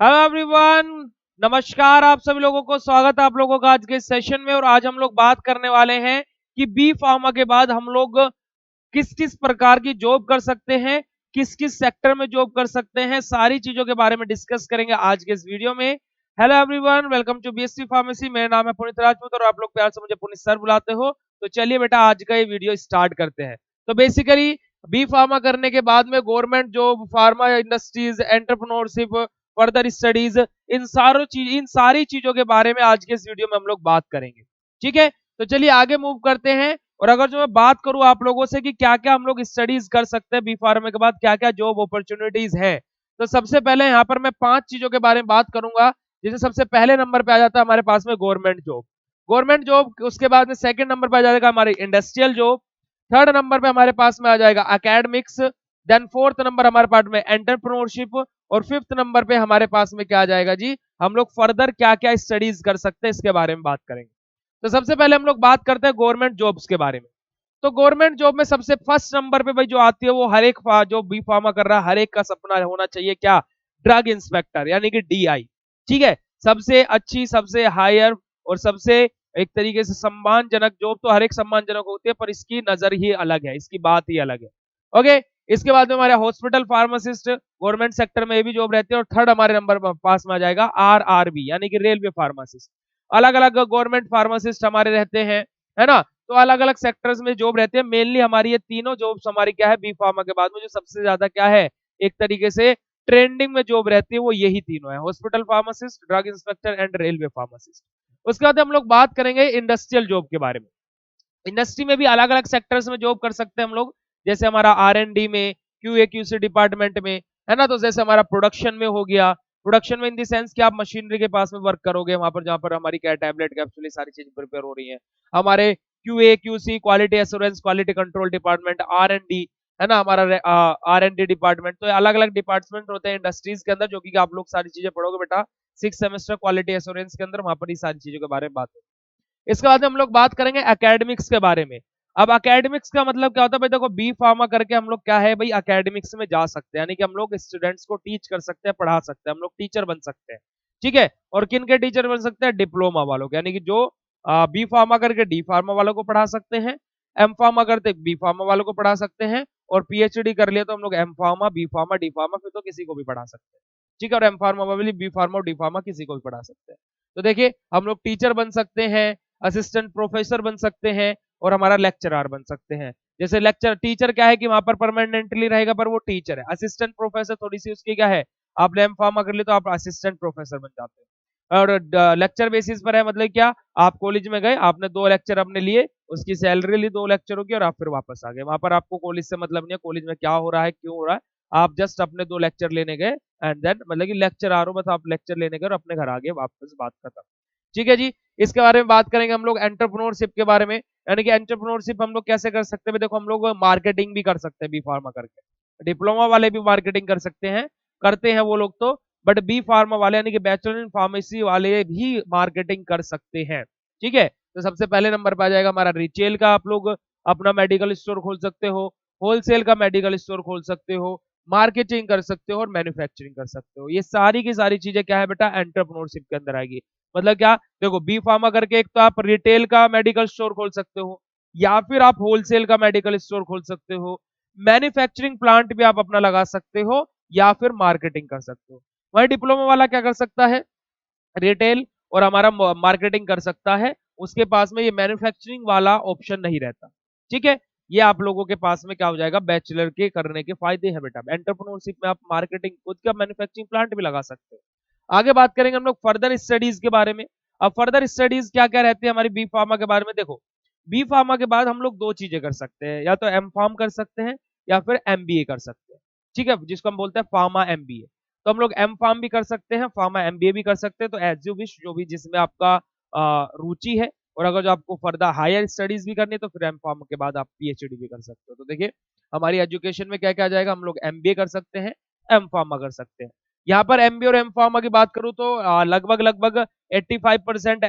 Hello everyone, नमस्कार। आप सभी लोगों को स्वागत है आप लोगों का आज के सेशन में। और आज हम लोग बात करने वाले हैं कि बी फार्मा के बाद हम लोग किस किस प्रकार की जॉब कर सकते हैं, किस किस सेक्टर में जॉब कर सकते हैं, सारी चीजों के बारे में डिस्कस करेंगे आज के इस वीडियो में। Hello everyone, welcome to BSc pharmacy. मेरा नाम है पुनीत राजपूत और आप लोग प्यार से मुझे पुनीत सर बुलाते हो। तो चलिए बेटा, आज का ये वीडियो स्टार्ट करते हैं। तो बेसिकली बी फार्मा करने के बाद में government job, pharma industries, entrepreneurship, further studies, इन सारी चीजों के बारे में आज के इस वीडियो में हम लोग बात करेंगे। ठीक है, तो चलिए आगे मूव करते हैं। और अगर जो मैं बात करूं आप लोगों से कि क्या क्या हम लोग स्टडीज कर सकते हैं बी फार्मा के बाद, क्या क्या जॉब अपॉर्चुनिटीज है, तो सबसे पहले यहाँ पर मैं 5 चीजों के बारे में बात करूंगा। जैसे सबसे पहले नंबर पे आ जाता है हमारे पास में गवर्नमेंट जॉब। गवर्नमेंट जॉब, उसके बाद में सेकंड नंबर पे आ जाएगा हमारी इंडस्ट्रियल जॉब। थर्ड नंबर पे हमारे पास में आ जाएगा अकेडमिक्स। देन फोर्थ नंबर हमारे पास में एंटरप्रेन्योरशिप। और फिफ्थ नंबर पे हमारे पास में क्या आ जाएगा जी, हम लोग फर्दर क्या क्या स्टडीज कर सकते हैं इसके बारे में बात करेंगे। तो सबसे पहले हम लोग बात करते हैं गवर्नमेंट जॉब्स के बारे में। तो गवर्नमेंट जॉब में सबसे फर्स्ट नंबर पे भाई जो आती है वो हर एक जो बी फार्मा कर रहा है हर एक का सपना होना चाहिए क्या, ड्रग इंस्पेक्टर यानी कि डीआई। ठीक है, सबसे अच्छी, सबसे हायर और सबसे एक तरीके से सम्मानजनक जॉब। तो हर एक सम्मानजनक होती है पर इसकी नजर ही अलग है, इसकी बात ही अलग है। ओके, इसके बाद में हमारे हॉस्पिटल फार्मासिस्ट गवर्नमेंट सेक्टर में भी जॉब रहती है। और थर्ड हमारे नंबर पास में आ जाएगा आरआरबी यानी कि रेलवे फार्मासिस्ट। अलग अलग गवर्नमेंट फार्मासिस्ट हमारे रहते हैं, है ना। तो अलग अलग सेक्टर्स में जॉब रहते हैं। मेनली हमारी ये तीनों जॉब्स हमारी क्या है, बी फार्मा के बाद में जो सबसे ज्यादा क्या है, एक तरीके से ट्रेंडिंग में जॉब रहती है वो यही तीनों है, hospital pharmacist, drug inspector and railway pharmacist. उसके बाद हम लोग बात करेंगे इंडस्ट्रियल जॉब के बारे में। इंडस्ट्री में भी अलग अलग सेक्टर्स में जॉब कर सकते हैं हम लोग। जैसे हमारा आर&डी में, क्यूए क्यूसी डिपार्टमेंट में, है ना। तो जैसे हमारा प्रोडक्शन में हो गया, प्रोडक्शन में इन दी सेंस कि आप मशीनरी के पास में वर्क करोगे, वहां पर जहां पर हमारी क्या टैबलेट कैप्सूल सारी चीज प्रिपेयर हो रही है। हमारे QA QC, quality assurance, quality control department, R&D, है ना, हमारा आर&डी डिपार्टमेंट। तो अलग अलग डिपार्टमेंट होते हैं इंडस्ट्रीज के अंदर, जो कि आप लोग सारी चीजें पढ़ोगे बेटा 6 सेमेस्टर क्वालिटी एश्योरेंस के अंदर, वहां पर ही सारी चीजों के बारे में बात होगी। इसके बाद में हम लोग बात करेंगे एकेडमिक्स के बारे में। अब एकेडमिक्स का मतलब क्या होता है भाई, देखो बी फार्मा करके हम लोग क्या है भाई, एकेडमिक्स में जा सकते हैं, यानी कि हम लोग स्टूडेंट्स को टीच कर सकते हैं, पढ़ा सकते हैं, हम लोग टीचर बन सकते हैं। ठीक है, और किन के टीचर बन सकते हैं, डिप्लोमा वालों के, यानी कि जो बी फार्मा करके डी फार्मा वालों को पढ़ा सकते हैं, एम फार्मा करते बी फार्मा वालों को पढ़ा सकते हैं, और पीएचडी कर लिया तो हम लोग M pharma, B pharma, D pharma, फिर तो किसी को भी पढ़ा सकते हैं। ठीक है, और एम फार्मा वाली बी फार्मा और डी फार्मा किसी को भी पढ़ा सकते हैं। तो देखिए, हम लोग टीचर बन सकते हैं, असिस्टेंट प्रोफेसर बन सकते हैं, और हमारा लेक्चरर बन सकते हैं। जैसे लेक्चर टीचर क्या है कि वहां पर परमानेंटली रहेगा पर वो टीचर है। असिस्टेंट प्रोफेसर थोड़ी सी उसकी क्या है, आपने एम फार्मा कर लिया तो आप असिस्टेंट प्रोफेसर बन जाते हैं। और लेक्चर बेसिस पर है, मतलब क्या, आप कॉलेज में गए, आपने 2 लेक्चर अपने लिए, उसकी सैलरी ली 2 लेक्चरों की, और आप फिर वापस आ गए। वहां पर आपको कॉलेज से मतलब नहीं है, कॉलेज में क्या हो रहा है, क्यों हो रहा है, आप जस्ट अपने 2 लेक्चर लेने गए, एंड देन मतलब कि लेक्चर आ रहा हो, बस आप लेक्चर लेने गए और अपने घर आ गए वापस, बात खत्म। ठीक है जी। इसके बारे में बात करेंगे हम लोग एंटरप्रेन्योरशिप के बारे में। यानी कि एंटरप्रेन्योरशिप हम लोग कैसे कर सकते हैं, देखो हम लोग मार्केटिंग भी कर सकते हैं बी फार्मा करके। डिप्लोमा वाले भी मार्केटिंग कर सकते हैं, करते हैं वो लोग तो, बट बी फार्मा वाले यानी कि बैचलर इन फार्मेसी वाले भी मार्केटिंग कर सकते हैं। ठीक है, तो सबसे पहले नंबर पर आ जाएगा हमारा रिटेल का, आप लोग अपना मेडिकल स्टोर खोल सकते हो, होलसेल का मेडिकल स्टोर खोल सकते हो, मार्केटिंग कर सकते हो, और मैन्युफैक्चरिंग कर सकते हो। ये सारी की सारी चीजें क्या है बेटा, एंटरप्रेन्योरशिप के अंदर आएगी। मतलब क्या, देखो बी फार्मा करके एक तो आप रिटेल का मेडिकल स्टोर खोल सकते हो, या फिर आप होलसेल का मेडिकल स्टोर खोल सकते हो, मैन्युफैक्चरिंग प्लांट भी आप अपना लगा सकते हो, या फिर मार्केटिंग कर सकते हो। वही डिप्लोमा वाला क्या कर सकता है, रिटेल और हमारा मार्केटिंग कर सकता है, उसके पास में ये मैन्युफैक्चरिंग वाला ऑप्शन नहीं रहता। ठीक है, ये आप लोगों के पास में क्या हो जाएगा, बैचलर के करने के फायदे हैं बेटा। एंटरप्रेन्योरशिप में आप मार्केटिंग, खुद का मैन्युफैक्चरिंग प्लांट भी लगा सकते हो। आगे बात करेंगे हम लोग फर्दर स्टडीज के बारे में। अब फर्दर स्टडीज क्या क्या रहती है हमारी बी फार्मा के बारे में, देखो बी फार्मा के बाद हम लोग 2 चीजें कर सकते हैं, या तो एम फार्म कर सकते हैं, या फिर एमबीए कर सकते हैं। ठीक है, जिसको हम बोलते हैं फार्मा एमबीए। तो हम लोग एम फार्म भी कर सकते हैं, फार्मा एमबीए भी कर सकते हैं। तो एज यू विश, जो भी जिसमें आपका रुचि है। और अगर जो आपको फर्दर हायर स्टडीज भी करनी है तो फिर एम फार्म के बाद आप पीएचडी भी कर सकते हो। तो देखिए, हमारी एजुकेशन में क्या क्या आ जाएगा, हम लोग एमबीए कर सकते हैं, एम फार्मा कर सकते हैं। यहाँ पर एमबीए और एम फार्मा की बात करूँ तो लगभग लगभग 85%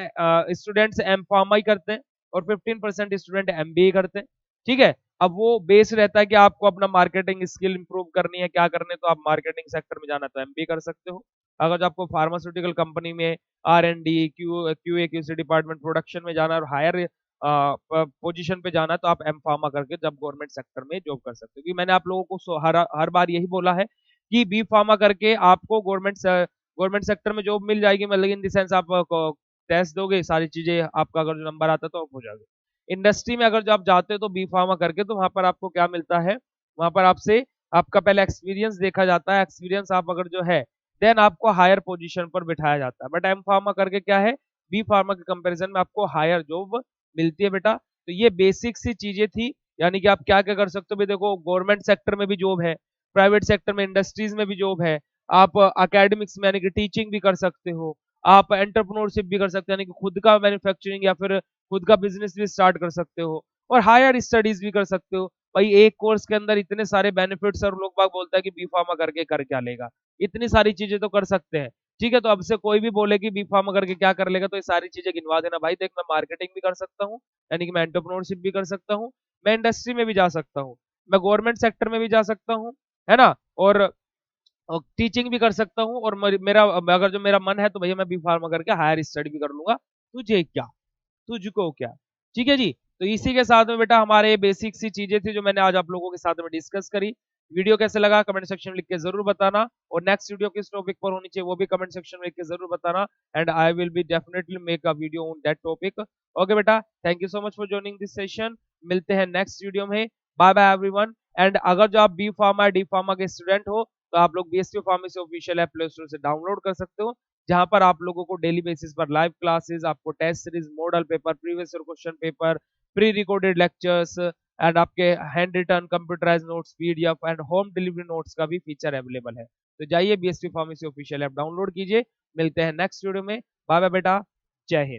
स्टूडेंट्स एम फार्मा ही करते हैं, और 15% स्टूडेंट एमबीए करते हैं। ठीक है, अब वो बेस रहता है कि आपको अपना मार्केटिंग स्किल इंप्रूव करनी है, क्या करने, तो आप मार्केटिंग सेक्टर में जाना तो एमबीए कर सकते हो। अगर जो आपको फार्मास्यूटिकल कंपनी में R&D, QA QC department, production में जाना और हायर पोजीशन पे जाना, तो आप एम फार्मा करके जब गवर्नमेंट सेक्टर में जॉब कर सकते हो। क्योंकि मैंने आप लोगों को हर बार यही बोला है कि बी फार्मा करके आपको गवर्नमेंट सेक्टर में जॉब मिल जाएगी, मतलब इन द सेंस आप टेस्ट दोगे, सारी चीजें आपका अगर जो नंबर आता है तो आप हो जाओगे। इंडस्ट्री में अगर जो आप जाते हो तो बी फार्मा करके, तो वहां पर आपको क्या मिलता है, वहां पर आपसे आपका पहले एक्सपीरियंस देखा जाता है, एक्सपीरियंस आप अगर जो है देन आपको हायर पोजीशन पर बिठाया जाता है। बट एम फार्मा करके क्या है, बी फार्मा के कंपैरिजन में आपको हायर जॉब मिलती है बेटा। तो ये बेसिक सी चीजें थी, यानी कि आप क्या क्या कर सकते हो भी, देखो गवर्नमेंट सेक्टर में भी जॉब है, प्राइवेट सेक्टर में इंडस्ट्रीज में भी जॉब है, आप अकेडमिक्स में यानी कि टीचिंग भी कर सकते हो, आप एंटरप्रेन्योरशिप भी कर सकते हो यानी कि खुद का मैन्युफैक्चरिंग या फिर खुद का बिजनेस भी स्टार्ट कर सकते हो, और हायर स्टडीज भी कर सकते हो। भाई एक कोर्स के अंदर इतने सारे बेनिफिट्स, और लोग बाग बोलता है कि बी फार्मा करके कर क्या लेगा, इतनी सारी चीजें तो कर सकते हैं। ठीक है, तो अब से कोई भी बोले कि बी फार्मा करके क्या कर लेगा, तो ये सारी चीजें गिनवा देना भाई, देख मैं मार्केटिंग भी कर सकता हूँ, यानी कि मैं एंटरप्रेन्योरशिप भी कर सकता हूँ, मैं इंडस्ट्री में भी जा सकता हूँ, मैं गवर्नमेंट सेक्टर में भी जा सकता हूँ, है ना, और टीचिंग भी कर सकता हूँ, और मेरा अगर जो मेरा मन है तो भैया मैं बी फार्मा करके हायर स्टडी भी कर लूंगा, तुझे क्या, तुझको क्या। ठीक है जी, तो इसी के साथ में बेटा हमारे बेसिक सी चीजें थी जो मैंने आज आप लोगों के साथ में डिस्कस करी। वीडियो कैसे लगा कमेंट सेक्शन में लिख के जरूर बताना, और नेक्स्ट वीडियो किस टॉपिक पर होनी चाहिए वो भी कमेंट सेक्शन में लिख के जरूर बताना, and I will be definitely make a video on that topic. Okay बेटा, thank you so much for joining this session, मिलते हैं नेक्स्ट वीडियो में, बाय बाय एवरीवन। एंड अगर जो आप बी फार्मा डी फार्मा के स्टूडेंट हो, तो आप लोग BSc pharmacy official app play store से डाउनलोड कर सकते हो, जहां पर आप लोगों को डेली बेसिस पर लाइव क्लासेस, आपको test series, model paper, previous year question paper, pre recorded lectures, and आपके hand written computerise notes, PDF and home delivery notes का भी फीचर अवेलेबल है। तो जाइए BSc pharmacy official app download कीजिए, मिलते हैं नेक्स्ट वीडियो में, बाय बाय बेटा, जय हिंद।